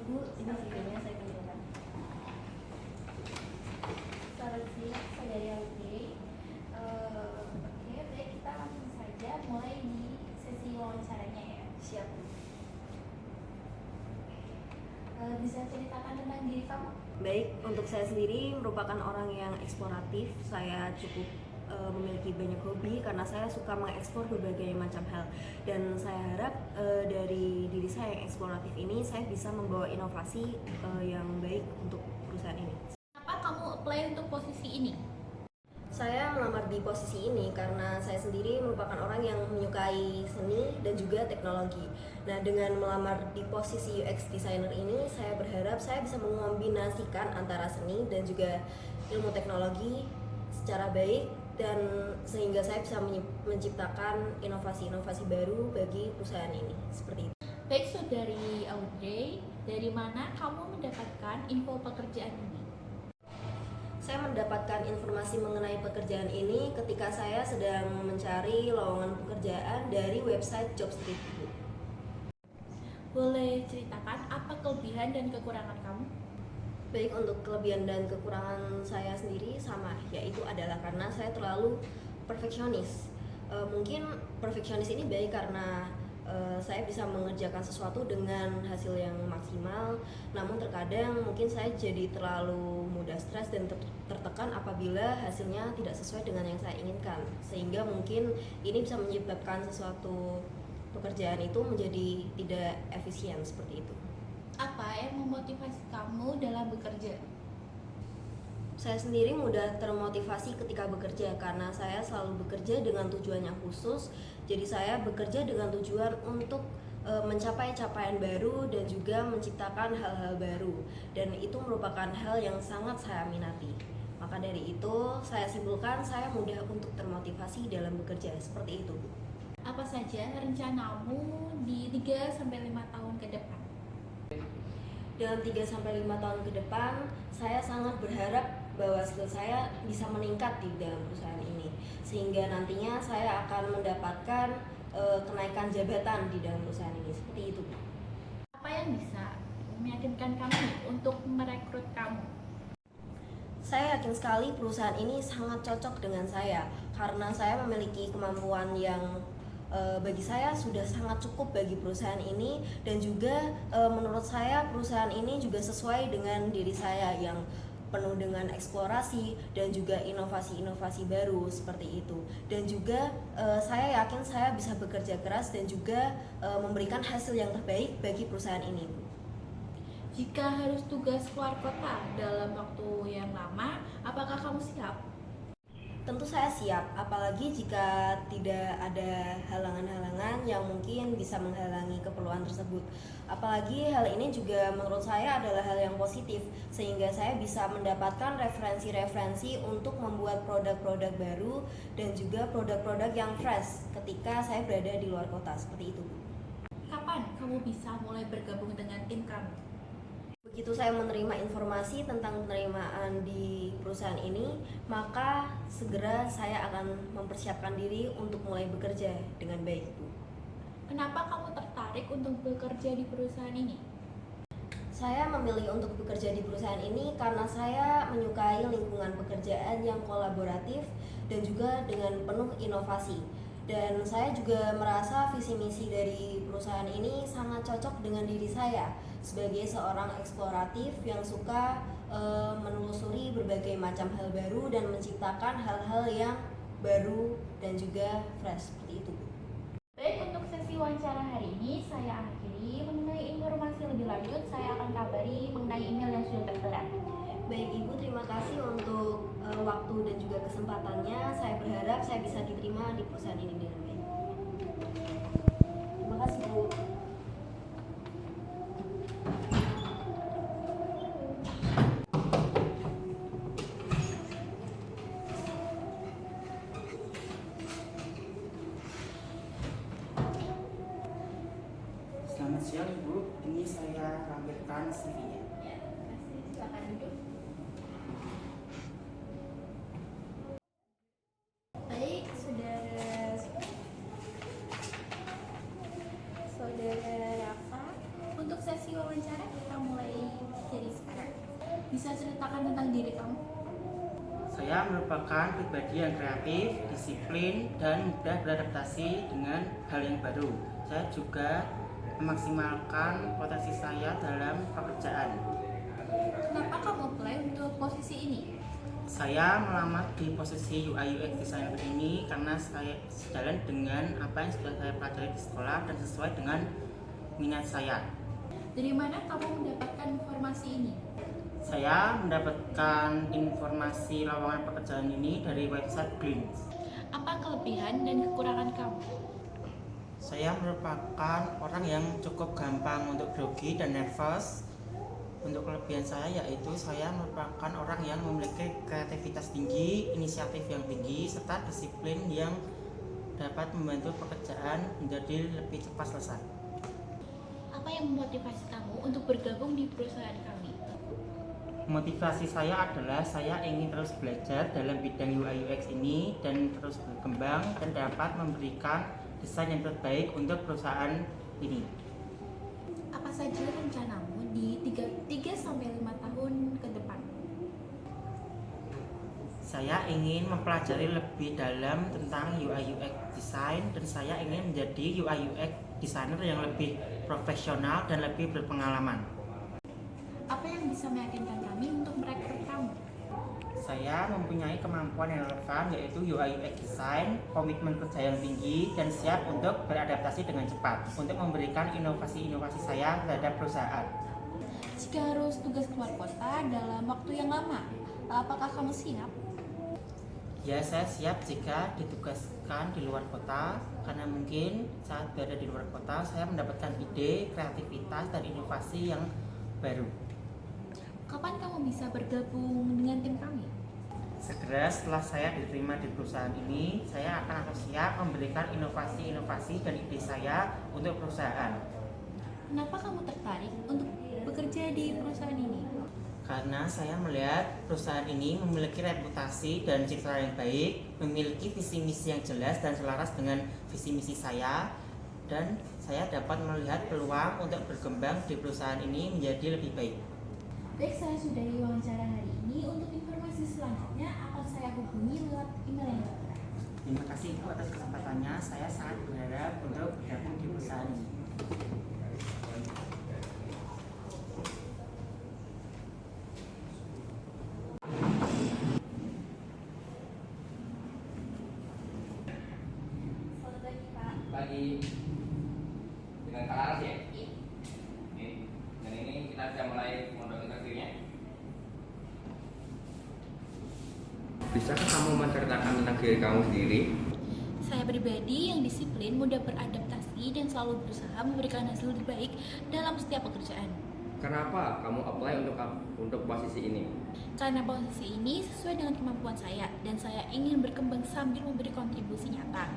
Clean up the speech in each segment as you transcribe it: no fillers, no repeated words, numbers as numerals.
Ibu, ini videonya saya tunjukkan. Selamat siang, saya Audrey. Oke, baik, kita langsung saja mulai di sesi wawancaranya ya. Siap. Bisa ceritakan tentang diri kamu? Baik, untuk saya sendiri merupakan orang yang eksploratif. Saya cukup memiliki banyak hobi karena saya suka mengeksplor berbagai macam hal, dan saya harap dari diri saya yang eksploratif ini saya bisa membawa inovasi yang baik untuk perusahaan ini. Kenapa kamu apply untuk posisi ini? Saya melamar di posisi ini karena saya sendiri merupakan orang yang menyukai seni dan juga teknologi. Nah, dengan melamar di posisi UX designer ini, saya berharap saya bisa mengombinasikan antara seni dan juga ilmu teknologi secara baik, dan sehingga saya bisa menciptakan inovasi-inovasi baru bagi perusahaan ini. Seperti itu. Baik, Saudari Audrey, dari mana kamu mendapatkan info pekerjaan ini? Saya mendapatkan informasi mengenai pekerjaan ini ketika saya sedang mencari lowongan pekerjaan dari website Jobstreet. Boleh ceritakan apa kelebihan dan kekurangan kamu? Baik, untuk kelebihan dan kekurangan saya sendiri sama, yaitu adalah karena saya terlalu perfeksionis. Mungkin perfeksionis ini baik karena saya bisa mengerjakan sesuatu dengan hasil yang maksimal, namun terkadang mungkin saya jadi terlalu mudah stres dan tertekan apabila hasilnya tidak sesuai dengan yang saya inginkan, sehingga mungkin ini bisa menyebabkan sesuatu pekerjaan itu menjadi tidak efisien seperti itu. Apa yang memotivasi kamu dalam bekerja? Saya sendiri mudah termotivasi ketika bekerja karena saya selalu bekerja dengan tujuan yang khusus. Jadi saya bekerja dengan tujuan untuk mencapai capaian baru dan juga menciptakan hal-hal baru, dan itu merupakan hal yang sangat saya minati. Maka dari itu saya simpulkan saya mudah untuk termotivasi dalam bekerja, seperti itu. Apa saja rencanamu di 3-5 tahun ke depan? Dalam 3-5 tahun ke depan, saya sangat berharap bahwa skill saya bisa meningkat di dalam perusahaan ini, sehingga nantinya saya akan mendapatkan kenaikan jabatan di dalam perusahaan ini, seperti itu. Apa yang bisa meyakinkan kamu untuk merekrut kamu? Saya yakin sekali perusahaan ini sangat cocok dengan saya karena saya memiliki kemampuan yang bagi saya sudah sangat cukup bagi perusahaan ini, dan juga menurut saya perusahaan ini juga sesuai dengan diri saya yang penuh dengan eksplorasi dan juga inovasi-inovasi baru seperti itu. Dan juga saya yakin saya bisa bekerja keras dan juga memberikan hasil yang terbaik bagi perusahaan ini. Jika harus tugas keluar kota dalam waktu yang lama, apakah kamu siap? Tentu saya siap, apalagi jika tidak ada halangan-halangan yang mungkin bisa menghalangi keperluan tersebut. Apalagi hal ini juga menurut saya adalah hal yang positif, sehingga saya bisa mendapatkan referensi-referensi untuk membuat produk-produk baru dan juga produk-produk yang fresh ketika saya berada di luar kota, seperti itu. Kapan kamu bisa mulai bergabung dengan tim kami? Begitu saya menerima informasi tentang penerimaan di perusahaan ini, maka segera saya akan mempersiapkan diri untuk mulai bekerja dengan baik, Bu. Kenapa kamu tertarik untuk bekerja di perusahaan ini? Saya memilih untuk bekerja di perusahaan ini karena saya menyukai lingkungan pekerjaan yang kolaboratif dan juga dengan penuh inovasi. Dan saya juga merasa visi misi dari perusahaan ini sangat cocok dengan diri saya sebagai seorang eksploratif yang suka menelusuri berbagai macam hal baru dan menciptakan hal-hal yang baru dan juga fresh, seperti itu. Baik, untuk sesi wawancara hari ini saya akhiri. Mengenai informasi lebih lanjut, saya akan kabari mengenai email yang sudah tertera. Baik Ibu, terima kasih untuk waktu dan juga kesempatannya. Saya berharap saya bisa diterima di perusahaan ini dengan baik. Terima kasih Bu. Selamat siang Ibu, ini saya lampirkan CV-nya. Ya, terima kasih. Silakan duduk. Baik, saudara Rafa, untuk sesi wawancara kita mulai Bisa ceritakan tentang diri kamu? Saya merupakan pribadi yang kreatif, disiplin, dan mudah beradaptasi dengan hal yang baru. Saya juga memaksimalkan potensi saya dalam pekerjaan. Kenapa kamu apply untuk posisi ini? Saya melamar di posisi UI UX designer ini karena saya sejalan dengan apa yang sudah saya pelajari di sekolah dan sesuai dengan minat saya. Dari mana kamu mendapatkan informasi ini? Saya mendapatkan informasi lowongan pekerjaan ini dari website Glints. Apa kelebihan dan kekurangan kamu? Saya merupakan orang yang cukup gampang untuk grogi dan nervous. Untuk kelebihan saya yaitu saya merupakan orang yang memiliki kreativitas tinggi, inisiatif yang tinggi, serta disiplin yang dapat membantu pekerjaan menjadi lebih cepat selesai. Apa yang memotivasi kamu untuk bergabung di perusahaan kami? Motivasi saya adalah saya ingin terus belajar dalam bidang UI UX ini dan terus berkembang dan dapat memberikan desain yang terbaik untuk perusahaan ini. Apa saja rencanamu di 3-5 tahun ke depan? Saya ingin mempelajari lebih dalam tentang UI UX design dan saya ingin menjadi UI UX designer yang lebih profesional dan lebih berpengalaman. Apa yang bisa meyakinkan kami untuk merekrut kamu? Saya mempunyai kemampuan yang relevan yaitu UI UX design, komitmen kerja yang tinggi, dan siap untuk beradaptasi dengan cepat untuk memberikan inovasi-inovasi saya terhadap perusahaan. Jika harus tugas keluar kota dalam waktu yang lama, apakah kamu siap? Ya, saya siap jika ditugaskan di luar kota karena mungkin saat berada di luar kota saya mendapatkan ide, kreativitas, dan inovasi yang baru. Kapan kamu bisa bergabung dengan tim kami? Segera setelah saya diterima di perusahaan ini, saya akan siap memberikan inovasi-inovasi dan ide saya untuk perusahaan. Kenapa kamu tertarik untuk bekerja di perusahaan ini? Karena saya melihat perusahaan ini memiliki reputasi dan citra yang baik, memiliki visi misi yang jelas dan selaras dengan visi misi saya, dan saya dapat melihat peluang untuk berkembang di perusahaan ini menjadi lebih baik. Baik, saya sudahi wawancara hari ini. Untuk informasi selanjutnya akan saya hubungi lewat email yang tertera. Terima kasih Ibu atas kesempatannya. Saya sangat berharap untuk bergabung di perusahaan ini. Selamat pagi, Pak. Pagi dengan Kak Laras ya? Oke. Dan ini kita sudah mulai mondok interviewnya. Bisakah kamu menceritakan tentang diri kamu sendiri? Saya pribadi yang disiplin, mudah beradaptasi, dan selalu berusaha memberikan hasil terbaik dalam setiap pekerjaan. Kenapa kamu apply untuk posisi ini? Karena posisi ini sesuai dengan kemampuan saya, dan saya ingin berkembang sambil memberi kontribusi nyata.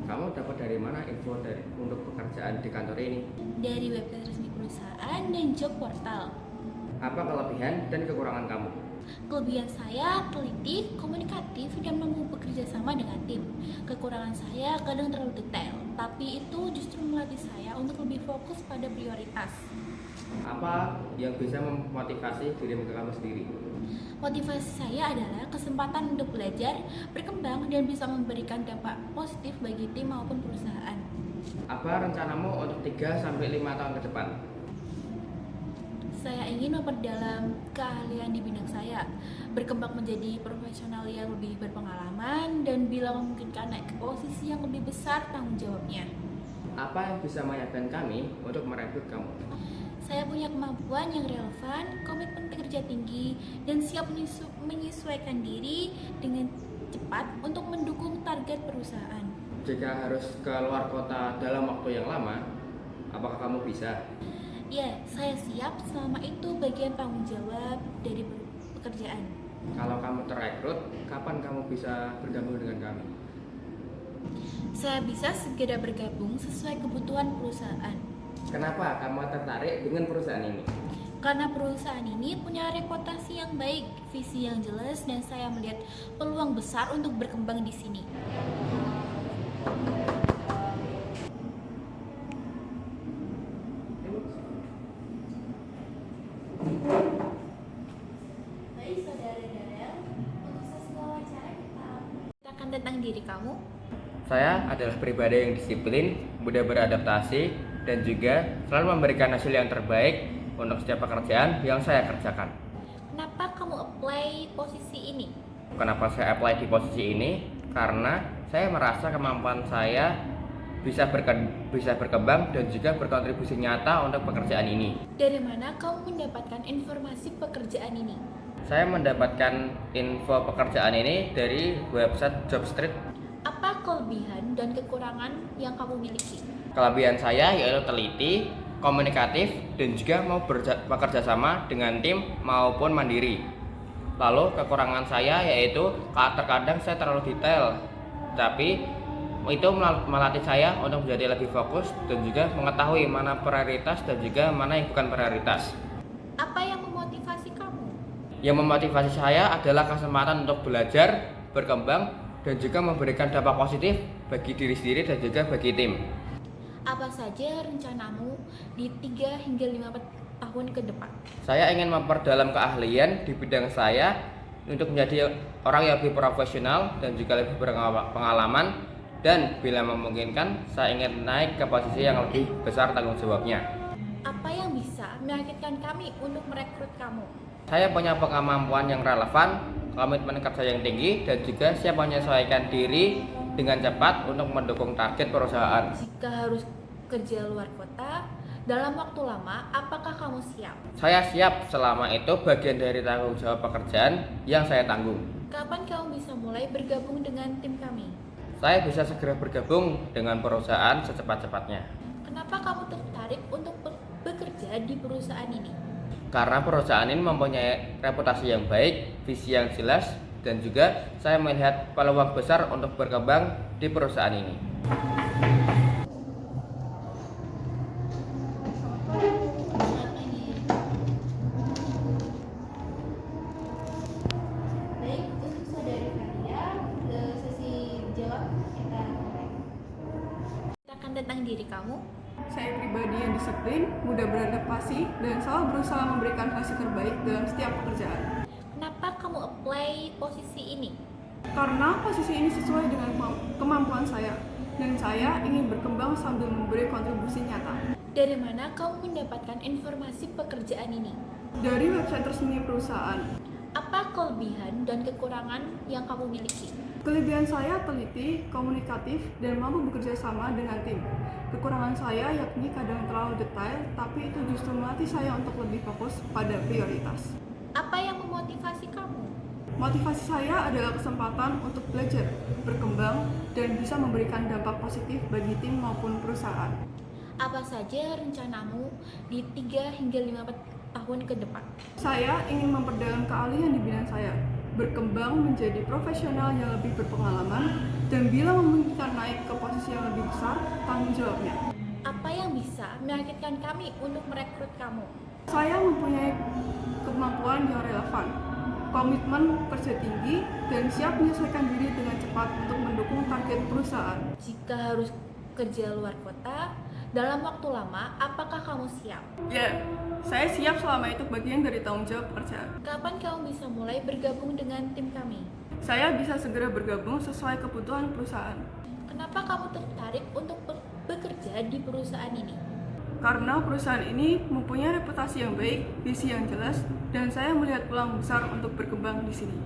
Kamu dapat dari mana info untuk pekerjaan di kantor ini? Dari website resmi perusahaan dan job portal. Apa kelebihan dan kekurangan kamu? Kelebihan saya teliti, komunikatif, dan mampu bekerja sama dengan tim. Kekurangan saya kadang terlalu detail, tapi itu justru melatih saya untuk lebih fokus pada prioritas. Apa yang bisa memotivasi dirimu kamu sendiri? Motivasi saya adalah kesempatan untuk belajar, berkembang, dan bisa memberikan dampak positif bagi tim maupun perusahaan. Apa rencanamu untuk 3-5 tahun ke depan? Saya ingin memperdalam keahlian di bidang saya, berkembang menjadi profesional yang lebih berpengalaman, dan bila memungkinkan naik ke posisi yang lebih besar tanggung jawabnya. Apa yang bisa meyakinkan kami untuk merekrut kamu? Saya punya kemampuan yang relevan, komitmen kerja tinggi, dan siap menyesuaikan diri dengan cepat untuk mendukung target perusahaan. Jika harus ke luar kota dalam waktu yang lama, apakah kamu bisa? Ya, saya siap selama itu bagian tanggung jawab dari pekerjaan. Kalau kamu terekrut, kapan kamu bisa bergabung dengan kami? Saya bisa segera bergabung sesuai kebutuhan perusahaan. Kenapa kamu tertarik dengan perusahaan ini? Karena perusahaan ini punya reputasi yang baik, visi yang jelas, dan saya melihat peluang besar untuk berkembang di sini. diri kamu. Saya adalah pribadi yang disiplin, mudah beradaptasi, dan juga selalu memberikan hasil yang terbaik untuk setiap pekerjaan yang saya kerjakan. Kenapa kamu apply posisi ini? Kenapa saya apply di posisi ini? Karena saya merasa kemampuan saya bisa berkembang dan juga berkontribusi nyata untuk pekerjaan ini. Dari mana kamu mendapatkan informasi pekerjaan ini? Saya mendapatkan info pekerjaan ini dari website Jobstreet. Apa kelebihan dan kekurangan yang kamu miliki? Kelebihan saya yaitu teliti, komunikatif, dan juga mau bekerja sama dengan tim maupun mandiri. Lalu kekurangan saya yaitu terkadang saya terlalu detail, tapi itu melatih saya untuk menjadi lebih fokus dan juga mengetahui mana prioritas dan juga mana yang bukan prioritas. Apa yang memotivasi kamu? Yang memotivasi saya adalah kesempatan untuk belajar, berkembang, dan juga memberikan dampak positif bagi diri sendiri dan juga bagi tim. Apa saja rencanamu di 3 hingga 5 tahun ke depan? Saya ingin memperdalam keahlian di bidang saya untuk menjadi orang yang lebih profesional dan juga lebih berpengalaman, dan bila memungkinkan saya ingin naik ke posisi yang lebih besar tanggung jawabnya. Apa yang bisa meyakinkan kami untuk merekrut kamu? Saya punya kemampuan yang relevan, komitmen kerja yang tinggi, dan juga siap menyesuaikan diri dengan cepat untuk mendukung target perusahaan. Jika harus kerja luar kota dalam waktu lama, apakah kamu siap? Saya siap selama itu bagian dari tanggung jawab pekerjaan yang saya tanggung. Kapan kamu bisa mulai bergabung dengan tim kami? Saya bisa segera bergabung dengan perusahaan secepat-cepatnya. Kenapa kamu tertarik untuk bekerja di perusahaan ini? Karena perusahaan ini mempunyai reputasi yang baik, visi yang jelas, dan juga saya melihat peluang besar untuk berkembang di perusahaan ini. Baik, untuk saudari Maria, sesi jawab kita mulai. Ceritakan tentang diri kamu. Saya pribadi yang disiplin, mudah beradaptasi, dan selalu berusaha memberikan hasil terbaik dalam setiap pekerjaan. Kenapa kamu apply posisi ini? Karena posisi ini sesuai dengan kemampuan saya, dan saya ingin berkembang sambil memberi kontribusi nyata. Dari mana kamu mendapatkan informasi pekerjaan ini? Dari website resmi perusahaan. Apa kelebihan dan kekurangan yang kamu miliki? Kelebihan saya teliti, komunikatif, dan mampu bekerja sama dengan tim. Kekurangan saya yakni kadang terlalu detail, tapi itu justru melatih saya untuk lebih fokus pada prioritas. Apa yang memotivasi kamu? Motivasi saya adalah kesempatan untuk belajar, berkembang, dan bisa memberikan dampak positif bagi tim maupun perusahaan. Apa saja rencanamu di 3 hingga 5 tahun ke depan? Saya ingin memperdalam keahlian di bidang saya, berkembang menjadi profesional yang lebih berpengalaman, dan bila memungkinkan naik ke posisi yang lebih besar, tanggung jawabnya. Apa yang bisa meyakinkan kami untuk merekrut kamu? Saya mempunyai kemampuan yang relevan, komitmen kerja tinggi, dan siap menyesuaikan diri dengan cepat untuk mendukung target perusahaan. Jika harus kerja luar kota dalam waktu lama, apakah kamu siap? Ya, saya siap selama itu bagian dari tanggung jawab pekerjaan. Kapan kamu bisa mulai bergabung dengan tim kami? Saya bisa segera bergabung sesuai kebutuhan perusahaan. Kenapa kamu tertarik untuk bekerja di perusahaan ini? Karena perusahaan ini mempunyai reputasi yang baik, visi yang jelas, dan saya melihat peluang besar untuk berkembang di sini.